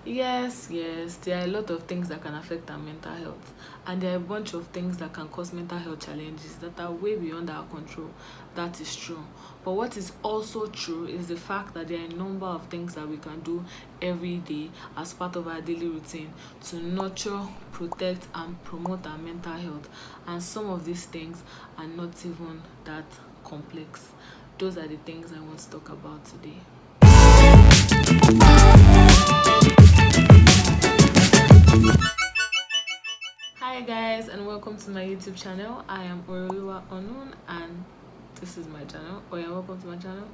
Yes, there are a lot of things that can affect our mental health, and there are a bunch of things that can cause mental health challenges that are way beyond our control. That is true. But what is also true is the fact that there are a number of things that we can do every day as part of our daily routine to nurture, protect, and promote our mental health. And some of these things are not even that complex. Those are the things I want to talk about today. Hi guys, and welcome to my YouTube channel. I am Oroluwa Onun, and this is my channel. Oh yeah, welcome to my channel.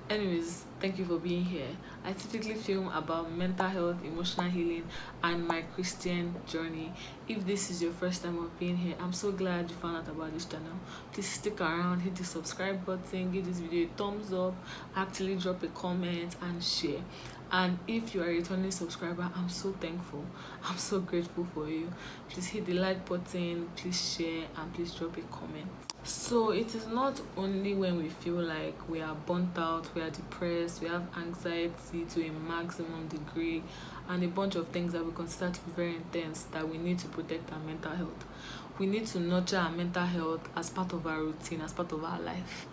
Anyways, thank you for being here. I typically film about mental health, emotional healing, and my Christian journey. If this is your first time of being here, I'm so glad you found out about this channel. Please stick around, hit the subscribe button, give this video a thumbs up, actually drop a comment and share. And if you are a returning subscriber, I'm so thankful. I'm so grateful for you. Please hit the like button, please share, and please drop a comment. So it is not only when we feel like we are burnt out, we are depressed, we have anxiety to a maximum degree, and a bunch of things that we consider to be very intense that we need to protect our mental health. We need to nurture our mental health as part of our routine, as part of our life.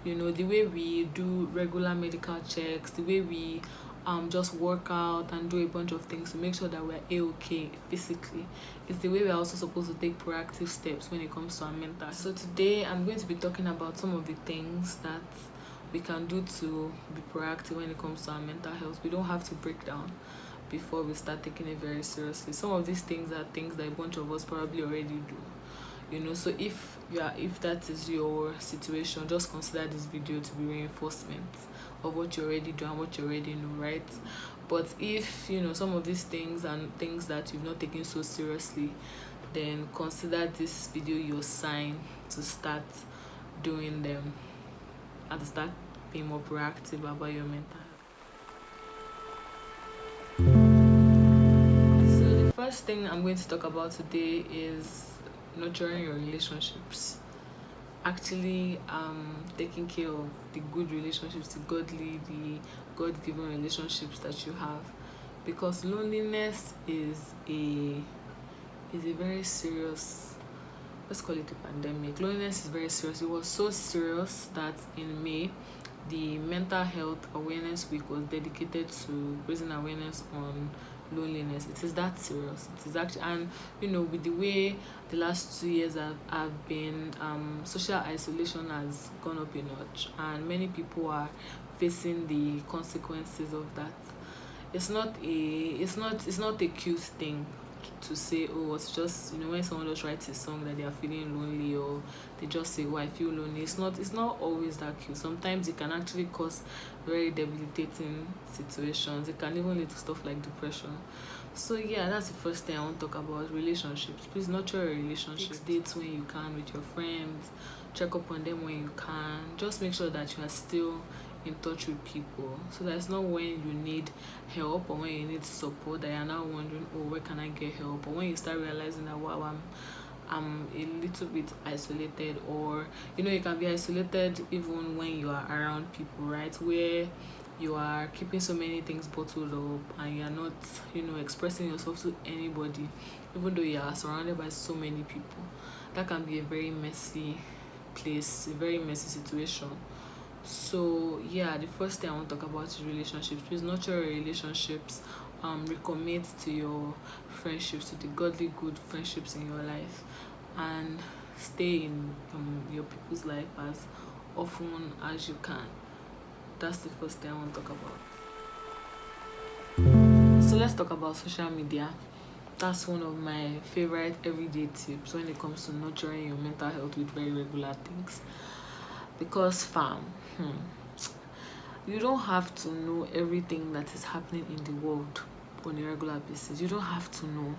You know, the way we do regular medical checks, the way we just work out and do a bunch of things to make sure that we're a-okay physically. It's the way we're also supposed to take proactive steps when it comes to our mental. So today I'm going to be talking about some of the things that we can do to be proactive when it comes to our mental health. We don't have to break down before we start taking it very seriously. Some of these things are things that a bunch of us probably already do. You know, so if that is your situation, just consider this video to be reinforcement of what you already do and what you already know, right? But if you know some of these things and things that you've not taken so seriously, then consider this video your sign to start doing them and to start being more proactive about your mental health. So the first thing I'm going to talk about today is nurturing your relationships. Actually taking care of the good relationships, the godly, the God-given relationships that you have, because loneliness is a very serious, let's call it a pandemic. Loneliness is very serious. It was so serious that in May the mental health awareness week was dedicated to raising awareness on loneliness. It is that serious. It is actually, and you know, with the way the last 2 years have been, social isolation has gone up a notch, and many people are facing the consequences of that. It's not a cute thing to say, oh, it's just, you know, when someone just writes a song that they are feeling lonely, or they just say, oh, I feel lonely. It's not always that cute. Sometimes it can actually cause very debilitating situations. It can even lead to stuff like depression. So yeah, that's the first thing I want to talk about: relationships. Please nurture your relationships. Dates when you can with your friends, check up on them when you can. Just make sure that you are still in touch with people, so that it's not when you need help or when you need support that you're now wondering, oh, where can I get help? Or when you start realizing that, wow, I'm a little bit isolated. Or you know, you can be isolated even when you are around people, right? Where you are keeping so many things bottled up and you're not, you know, expressing yourself to anybody, even though you are surrounded by so many people. That can be a very messy place, a very messy situation. So yeah, the first thing I want to talk about is relationships. Please nurture your relationships. Recommit to your friendships, to the godly good friendships in your life, and stay in your people's life as often as you can. That's the first thing I want to talk about. So let's talk about social media. That's one of my favorite everyday tips when it comes to nurturing your mental health with very regular things. Because you don't have to know everything that is happening in the world on a regular basis. You don't have to know.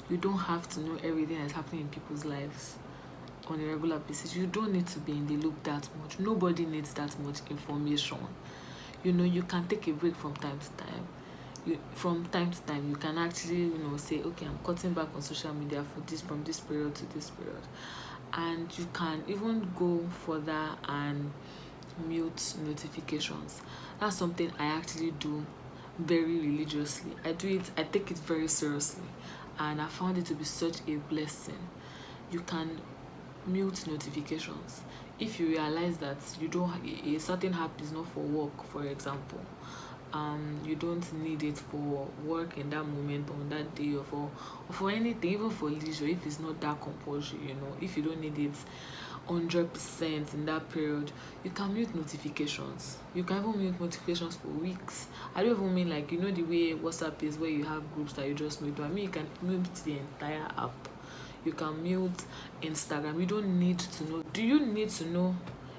You don't have to know everything that's happening in people's lives on a regular basis. You don't need to be in the loop that much. Nobody needs that much information. You know, you can take a break from time to time. From time to time, you can actually, you know, say, okay, I'm cutting back on social media from this period to this period. And you can even go further and mute notifications. That's something I actually do very religiously. I take it very seriously, and I found it to be such a blessing. You can mute notifications if you realize that you don't a certain app is not for work, for example. You don't need it for work in that moment on that day, or for anything, even for leisure, if it's not that compulsory, if you don't need it 100% in that period, you can mute notifications. You can even mute notifications for weeks. I don't even mean like, the way WhatsApp is where you have groups that you just mute. I mean, you can mute the entire app. You can mute Instagram. You don't need to know. Do you need to know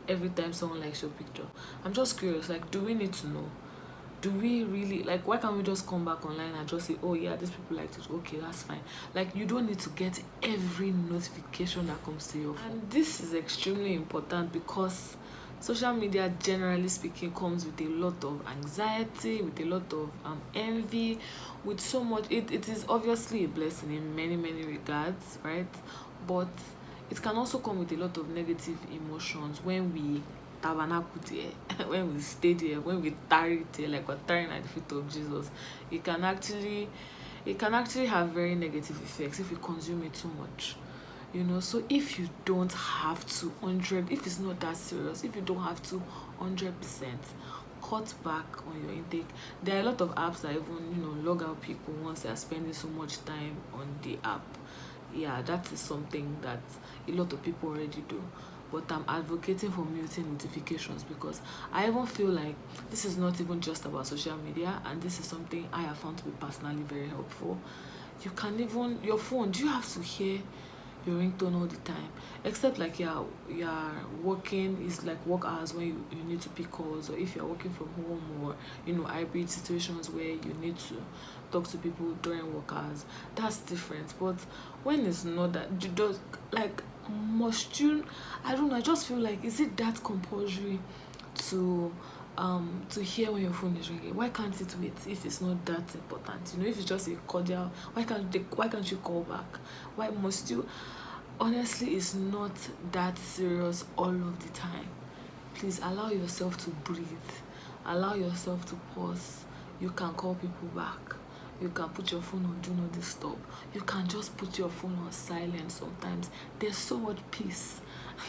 every time someone likes your picture? I'm just curious, like, do we need to know? Do we really, like, why can't we just come back online and just say, oh yeah, these people liked it, okay, that's fine. Like, you don't need to get every notification that comes to your phone. And this is extremely important because social media, generally speaking, comes with a lot of anxiety, with a lot of envy, with so much. It is obviously a blessing in many regards, right? But it can also come with a lot of negative emotions when we tabernacle there, when we stay there, when we tarry there, like we're tarrying at the feet of Jesus. It can actually have very negative effects if you consume it too much. So if you don't have to 100, if it's not that serious, if you don't have to 100%, cut back on your intake. There are a lot of apps that even log out people once they are spending so much time on the app. Yeah, that is something that a lot of people already do, but I'm advocating for muting notifications because I even feel like this is not even just about social media, and this is something I have found to be personally very helpful. You can even, your phone, do you have to hear your ringtone all the time? Except like you're working, it's like work hours when you need to pick calls, or if you're working from home, or hybrid situations where you need to talk to people during work hours. That's different. But when it's not that, does, like, must you, I don't know, I just feel like, is it that compulsory to to hear when your phone is ringing? Why can't it wait if it's not that important? If it's just a cordial, why can't you call back? Why must you? Honestly, it's not that serious all of the time. Please allow yourself to breathe. Allow yourself to pause. You can call people back. You can put your phone on do not disturb. You can just put your phone on silent sometimes. There's so much peace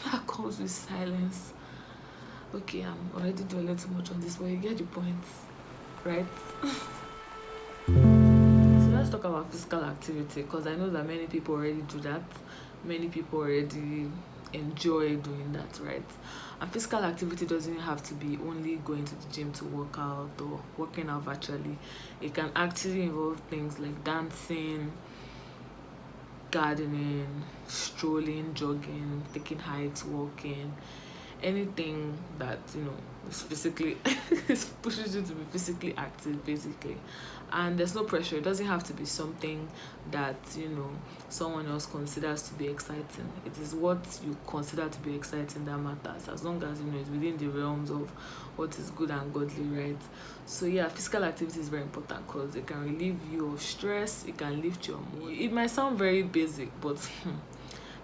that comes with silence. Okay, I'm already doing a little much on this, but you get the point, right? So let's talk about physical activity, because I know that many people already do that. Many people already enjoy doing that, right? And physical activity doesn't have to be only going to the gym to work out or working out virtually. It can actually involve things like dancing, gardening, strolling, jogging, taking hikes, walking, anything that is physically pushes you to be physically active, basically. And there's no pressure. It doesn't have to be something that someone else considers to be exciting. It is what you consider to be exciting that matters, as long as it's within the realms of what is good and godly, right? So yeah, physical activity is very important because it can relieve you of stress. It can lift your mood. It might sound very basic, but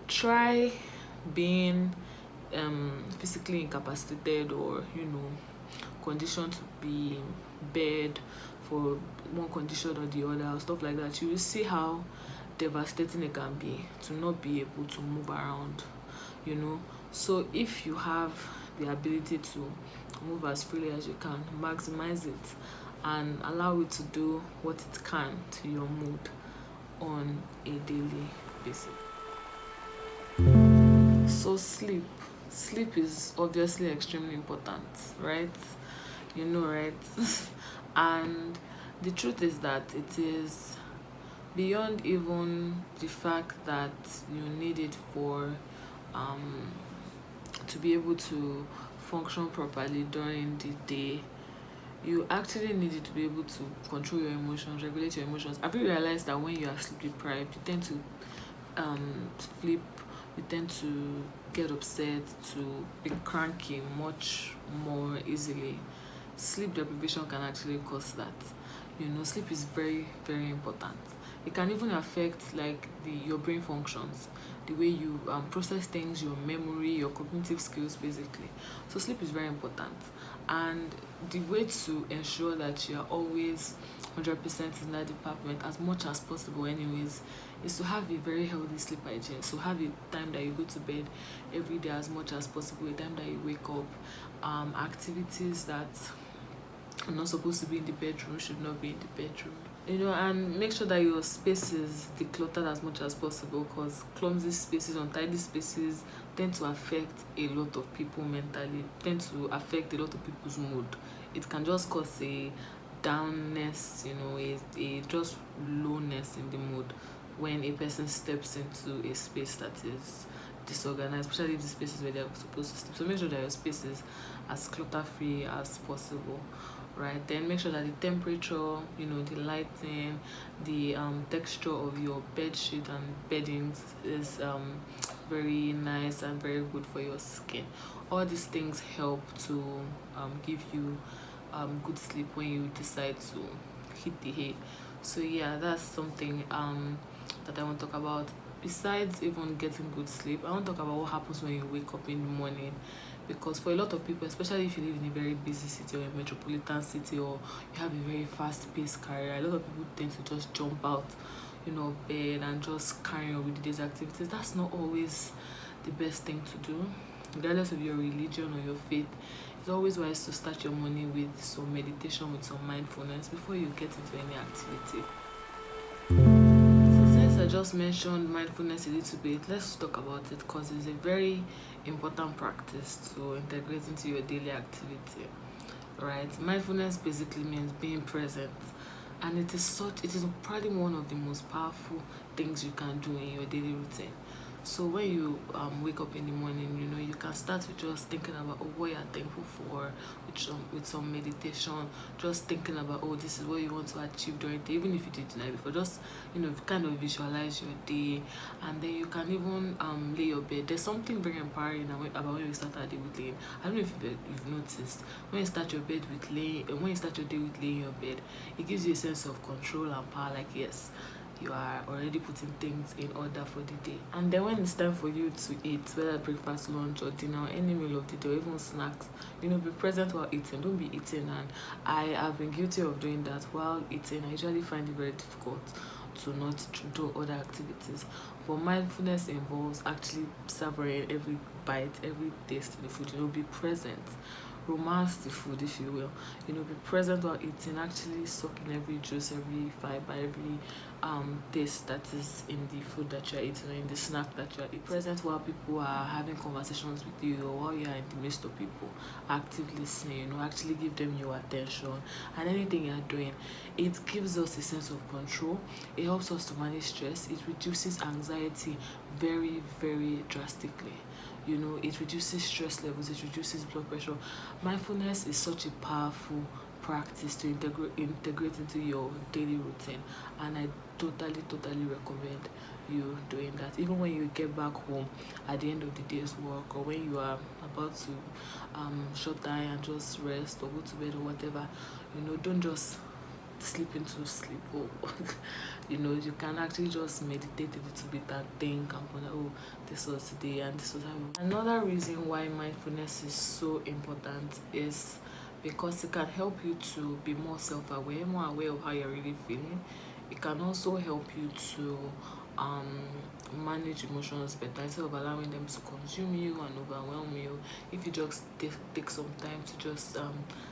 try being physically incapacitated, or conditioned to be in bed for one condition or the other, or stuff like that. You will see how devastating it can be to not be able to move around. So if you have the ability to move as freely as you can, maximize it and allow it to do what it can to your mood on a daily basis. So sleep is obviously extremely important, right? Right? And the truth is that it is beyond even the fact that you need it for to be able to function properly during the day. You actually need it to be able to control your emotions, regulate your emotions. Have you realized that when you are sleep deprived, you tend to flip, you tend to get upset, to be cranky much more easily? Sleep deprivation can actually cause that. Sleep is very important. It can even affect like your brain functions, the way you process things, your memory, your cognitive skills, basically. So sleep is very important, and the way to ensure that you are always 100% in that department as much as possible, anyways, is to have a very healthy sleep hygiene. So have a time that you go to bed every day as much as possible, a time that you wake up. Activities that are not supposed to be in the bedroom should not be in the bedroom. And make sure that your space is decluttered as much as possible, because clumsy spaces, untidy spaces tend to affect a lot of people mentally, tend to affect a lot of people's mood. It can just cause a downness, a just lowness in the mood when a person steps into a space that is disorganized, especially if the spaces where they're supposed to sleep. So make sure that your space is as clutter free as possible. Right, then make sure that the temperature, the lighting, the texture of your bed sheet and beddings is very nice and very good for your skin. All these things help to give you good sleep when you decide to hit the hay. So yeah, that's something that I want to talk about. Besides even getting good sleep, I want to talk about what happens when you wake up in the morning, because for a lot of people, especially if you live in a very busy city or a metropolitan city, or you have a very fast-paced career, a lot of people tend to just jump out of bed and just carry on with the day's activities. That's not always the best thing to do, regardless of your religion or your faith. It's always wise to start your morning with some meditation, with some mindfulness before you get into any activity. So since I just mentioned mindfulness a little bit, let's talk about it, because it's a very important practice to integrate into your daily activity. Right? Mindfulness basically means being present, and it is probably one of the most powerful things you can do in your daily routine. So when you wake up in the morning, you can start with just thinking about what you're thankful for, with some meditation, just thinking about, this is what you want to achieve during the day, even if you did the night before, just kind of visualize your day. And then you can even lay your bed. There's something very empowering about when you start our day with laying. I don't know if you've noticed, when you start your bed with laying, when you start your day with laying your bed, it gives you a sense of control and power, like, yes, you are already putting things in order for the day. And then when it's time for you to eat, whether breakfast, lunch, or dinner, or any meal of the day, or even snacks, be present while eating. Don't be eating. And I have been guilty of doing that while eating. I usually find it very difficult to not do other activities. But mindfulness involves actually savoring every bite, every taste in the food. Be present. Romance the food, if you will. Be present while eating, actually sucking every juice, every fiber, every taste that is in the food that you're eating, or in the snack that you're eating. Present while people are having conversations with you, or while you're in the midst of people. Active listening, actually give them your attention. And anything you're doing, it gives us a sense of control. It helps us to manage stress. It reduces anxiety very, very drastically. It reduces stress levels, it reduces blood pressure. Mindfulness is such a powerful practice to integrate into your daily routine, and I totally recommend you doing that. Even when you get back home at the end of the day's work, or when you are about to shut down and just rest or go to bed or whatever, don't just slip into sleep, or you can actually just meditate a little bit and think and ponder, this was today and this was how. Another reason why mindfulness is so important is because it can help you to be more self-aware, more aware of how you're really feeling. It can also help you to manage emotions better, instead of allowing them to consume you and overwhelm you. If you just take some time to just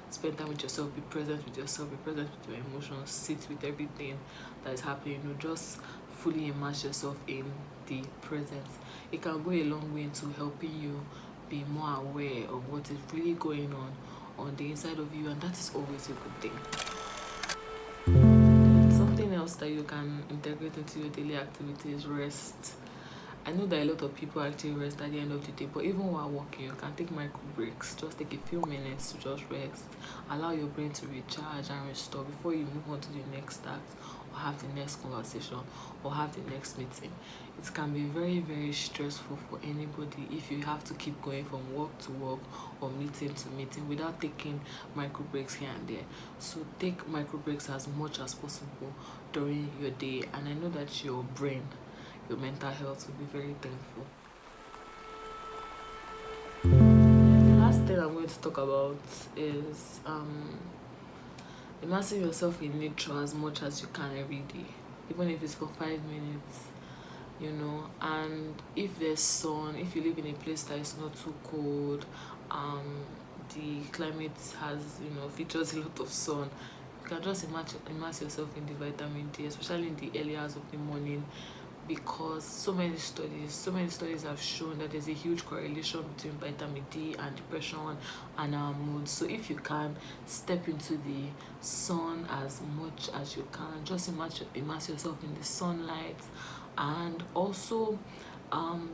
spend time with yourself, be present with yourself, be present with your emotions, sit with everything that is happening, just fully immerse yourself in the present. It can go a long way into helping you be more aware of what is really going on the inside of you, and that is always a good thing. Something else that you can integrate into your daily activity is rest. I know that a lot of people actually rest at the end of the day, but even while working, you can take micro breaks. Just take a few minutes to just rest. Allow your brain to recharge and restore before you move on to the next task or have the next conversation or have the next meeting. It can be very, very stressful for anybody if you have to keep going from work to work or meeting to meeting without taking micro breaks here and there. So take micro breaks as much as possible during your day, and I know that your brain, your mental health will be very thankful. The last thing I'm going to talk about is immersing yourself in nature as much as you can every day, even if it's for 5 minutes, and if there's sun, if you live in a place that is not too cold, the climate has, features a lot of sun, you can just immerse yourself in the vitamin D, especially in the early hours of the morning, because so many studies have shown that there's a huge correlation between vitamin D and depression and our mood. So if you can step into the sun as much as you can, just immerse yourself in the sunlight. And also,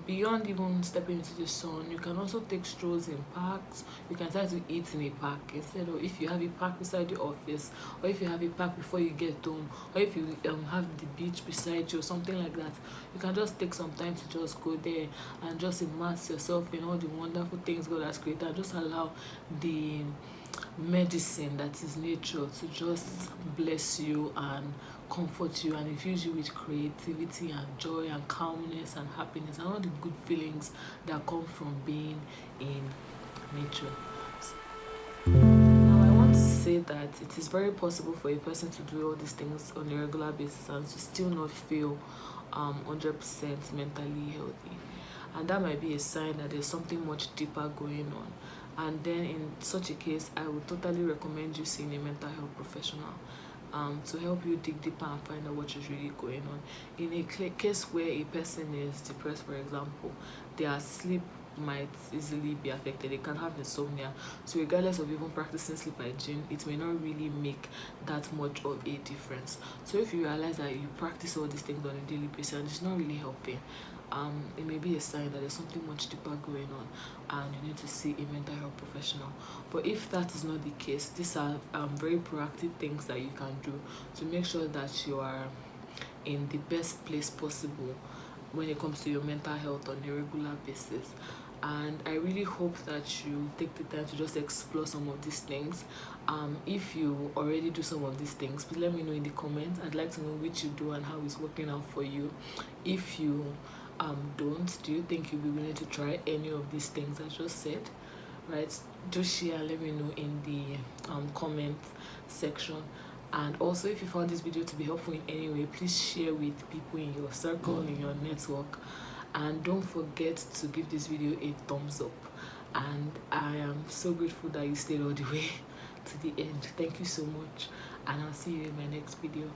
beyond even stepping into the sun, you can also take strolls in parks. You can try to eat in a park instead of, if you have a park beside your office, or if you have a park before you get home, or if you have the beach beside you or something like that. You can just take some time to just go there and just immerse yourself in all the wonderful things God has created, and just allow the medicine that is nature to just bless you and comfort you and infuse you with creativity and joy and calmness and happiness and all the good feelings that come from being in nature. Now, I want to say that it is very possible for a person to do all these things on a regular basis and to still not feel 100% mentally healthy, and that might be a sign that there's something much deeper going on. And then in such a case, I would totally recommend you seeing a mental health professional to help you dig deeper and find out what is really going on. In a case where a person is depressed, for example, their sleep might easily be affected. They can have insomnia. So regardless of even practicing sleep hygiene, it may not really make that much of a difference. So if you realize that you practice all these things on a daily basis and it's not really helping, it may be a sign that there's something much deeper going on and you need to see a mental health professional. But if that is not the case, these are very proactive things that you can do to make sure that you are in the best place possible when it comes to your mental health on a regular basis. And I really hope that you take the time to just explore some of these things. If you already do some of these things, please let me know in the comments. I'd like to know which you do and how it's working out for you. If you don't, do you think you'll be willing to try any of these things I just said? Right, do share, let me know in the comment section. And also, if you found this video to be helpful in any way, please share with people in your circle, in your network, and don't forget to give this video a thumbs up. And I am so grateful that you stayed all the way to the end. Thank you so much, and I'll see you in my next video.